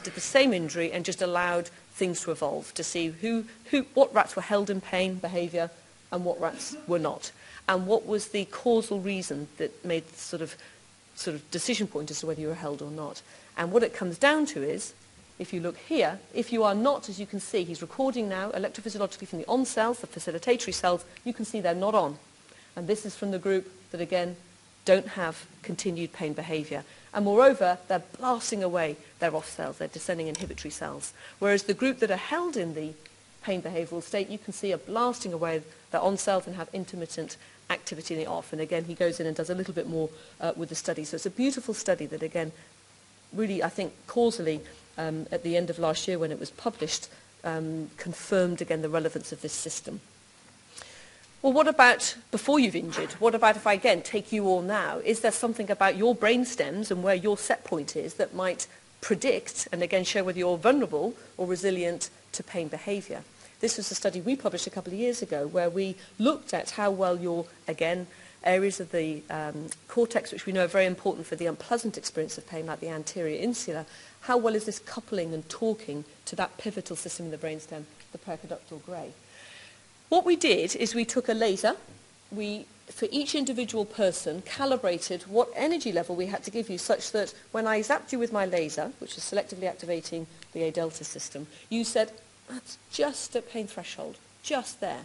did the same injury and just allowed things to evolve to see what rats were held in pain behaviour and what rats were not, and what was the causal reason that made the sort of decision point as to whether you were held or not. And what it comes down to is, if you look here, if you are not, as you can see, he's recording now electrophysiologically from the on cells, the facilitatory cells, you can see they're not on. And this is from the group that, again, don't have continued pain behaviour. And moreover, they're blasting away their off cells, their descending inhibitory cells. Whereas the group that are held in the pain behavioural state, you can see are blasting away their on cells and have intermittent activity in the off. And again, he goes in and does a little bit more with the study. So it's a beautiful study that, again, really, I think, causally, at the end of last year when it was published, confirmed again the relevance of this system. Well, what about before you've injured? What about if I, again, take you all now? Is there something about your brain stems and where your set point is that might predict and, again, show whether you're vulnerable or resilient to pain behaviour? This was a study we published a couple of years ago where we looked at how well your, again, areas of the cortex, which we know are very important for the unpleasant experience of pain, like the anterior insula, how well is this coupling and talking to that pivotal system in the brainstem, the periconductal grey? What we did is we took a laser, we, for each individual person, calibrated what energy level we had to give you such that when I zapped you with my laser, which is selectively activating the A-delta system, you said, that's just at pain threshold, just there.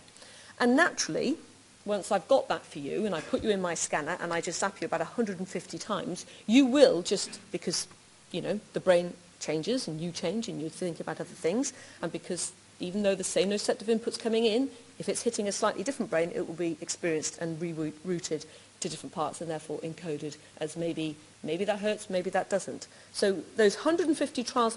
And naturally, once I've got that for you and I put you in my scanner and I just zap you about 150 times, you will just, because, you know, the brain changes and you change and you think about other things, and because even though the same nociceptive input's coming in, if it's hitting a slightly different brain, it will be experienced and rerouted to different parts and therefore encoded as maybe that hurts, maybe that doesn't. So those 150 trials